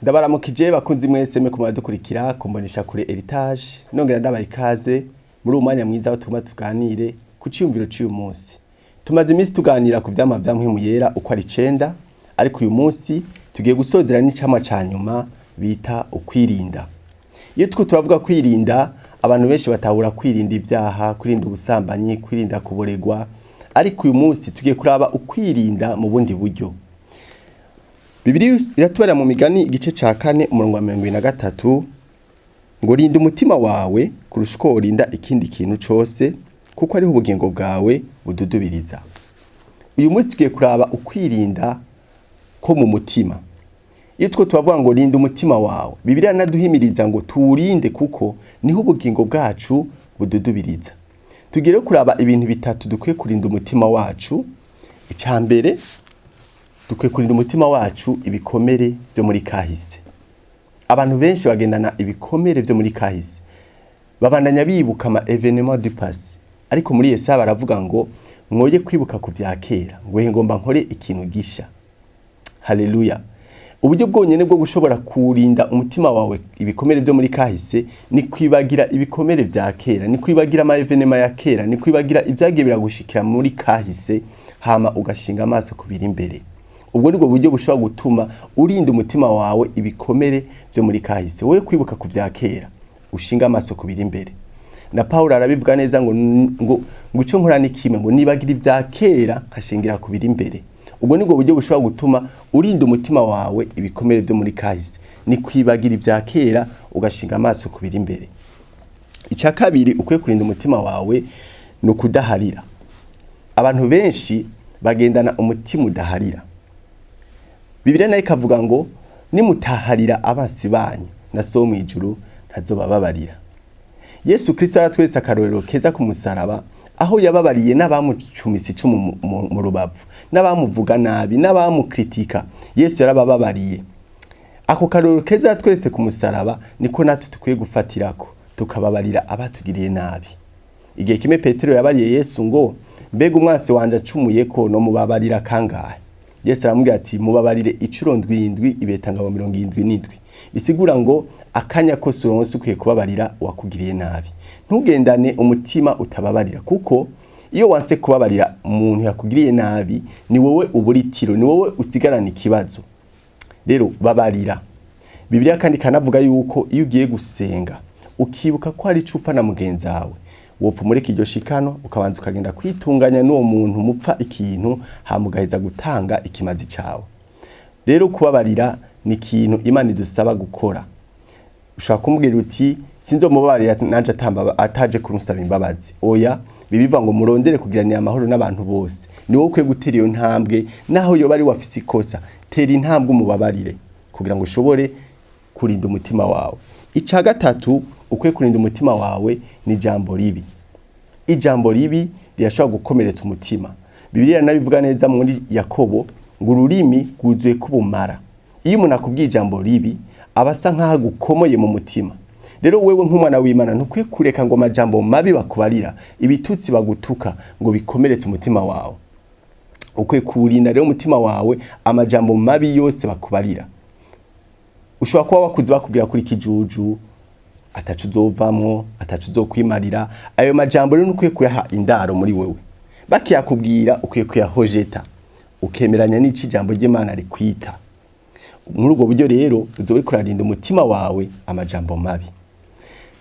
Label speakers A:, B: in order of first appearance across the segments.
A: Ndabaramukije bakunzi mwese mwe kumadukurikira kumbonisha kure heritage nongera ndabaye ikaze muri umwanya mwiza wo tuma tuganire ku ciyumviro cy'uyu munsi. Tumaze iminsi tuganira ku vyama vya mpwemu yera uko ari 9 ariko uyu munsi tugiye gusozera n'icama ca nyuma bita ukwirinda. Iyo turavuga kwirinda abantu benshi batahura kwirinda ivyaha, kwirinda ubusambanyi, kwirinda kuboregwa, ariko uyu munsi tugiye kuraba ukwirinda mu bundi buryo. Bibiliya iratubera mu migani igice ca 4 umurongo wa 23 ngo rinda umutima wawe kurusha uko worinda ikindi kintu cose kuko ariho ubugingo bwawe bududubiriza. Uyu munsi tugiye kuraba ukwirinda ko mu mutima. Iyo tubavuga ngo rinda umutima wawe, Bibiliya naduhimiriza ngo tuwurinde kuko niho ubugingo bwacu bududubiriza. Tugiye kuraba ibintu bitatu dukwiye kurinda umutima wacu. Icambere dukwiye kurinda umutima wacu ibikomere byo muri kahise. Abantu benshi bagendana ibikomere byo muri kahise, babandanya bibuka ama événements du passé, ariko muri Yesaya baravuga ngo mwoye kwibuka ku vya kera, ngo ngomba nkore ikintu gisha. Haleluya. Uburyo bwonyene bwo gushobora kurinda umutima wawe ibikomere byo muri kahise ni kwibagira ibikomere vya kera, ni kwibagira ama événements ya kera, ni kwibagira ibyagiye biragushikira muri kahise, hama ugashinga amaso kubira imbere. Ubwo nibwo buryo bushobora gutuma urinda umutima wawe ibikomere byo muri kahise. Wowe kwibuka ku vya kera, ushinga amaso kubira imbere. Na Paulo arabivuga neza ngo ico nkorana ikime ngo nibagira ibya kera nkashingira kubira imbere. Ubwo nibwo buryo bushobora gutuma urinda umutima wawe ibikomere byo muri kahise, ni kwibagira ibya kera ugashinga amaso kubira imbere. Icya kabiri ukwiye kurinda umutima wawe no kudaharira. Abantu benshi bagendana umutima udaharira. Bibiliya nayo ikavuga ngo nimutaharira abasi banyu na so mu ijuru ntazobababarira. Yesu Kristo aratwetse akarorero keza ku musaraba, aho yababariye n'abamucumise icumu mu rubavu, n'abamuvuga nabi, n'abamukritika. Yesu yarabababariye. Ako karorero keza aratwetse ku musaraba niko natwe tukwiye gufatirako, tukababarira abatugiriye nabi. Igihe kimwe Petero yabariye Yesu ngo mbega umwasi wanje acumuye ko no mubabarira kangahe. Yesu aramubwira ati mubabarire icuro ndwindwi ibetangabo 77. Bisigura ngo akanya ko suronse ukwiye kubabarira wakugiriye nabi. Ntugendane umutima utababarira kuko iyo wanse kubabarira umuntu yakugiriye nabi ni wowe uburitiro, ni wowe usigarana ikibazo. Rero babarira. Bibiliya kandi kanavuga yuko iyo ugiye gusenga ukibuka ko hari icufa na mugenzi wawe, wopfa muri kiryo shikano ukabanza ukagenda kwitunganya n'uwo muntu mupfa ikintu hamugaheza gutanga ikimazi cawe. Rero kubabarira ni ikintu Imana idusaba gukora. Ushaka kumubwira uti sinzomubabarira nanje ataje kumusaba imbabazi. Oya, bibiva ngo murondere kugiranira amahoro n'abantu bose. Ni wowe ukwiye gutera iyo ntambwe, naho yo bari wafise ikosa, tera intambwe umubabarire kugira ngo ushobore kurinda umutima wawe. Icya gatatu ukwiye kurinda umutima wawe ni ijambo ribi. Ijambo ribi rirashobora gukomeretsa umutima. Bibiliya nabivuga neza muri Yakobo ngo ururimi rwuzuye kubumara. Iyo umuntu akubwiye ijambo ribi abasa nkaho gukomoye mu mutima. Rero wewe nk'umwana w'Imana ntukwiye kureka ngo amajambo mabi bakubarira, ibitutsi bagutuka ngo bikomeretse umutima wawe. Ukwiye kurinda rero umutima wawe amajambo mabi yose bakubarira. Ushobora kuba wakuze bakubwira kuri kijuju, atacu uzovamwo, atacu uzokwimarira. Ayo majambo rero nukwiye kuyaha indaro muri wewe. Bakiyakubwira ukwiye kuyahojeta, ukemeranya n'ici jambo ry'Imana rikwita. Muri ubwo buryo rero uzobe kurarinda umutima wawe amajambo mabi.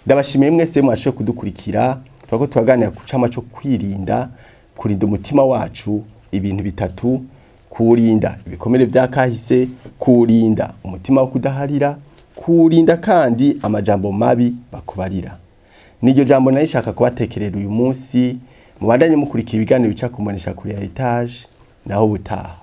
A: Ndabashimiye mwese mwashoboye kudukurikira. Twako turaganira ku cama cyo kwirinda, kurinda umutima wacu ibintu bitatu: kurinda ibikomere vya kahise, kurinda umutima wo kudaharira, kurinda kandi amajambo mabi bakubarira. Niryo jambo nayishaka kubatekerera uyu munsi. Mubandanye mukurikira ibiganiro bica kumbonesha kuri heritage naho butaha.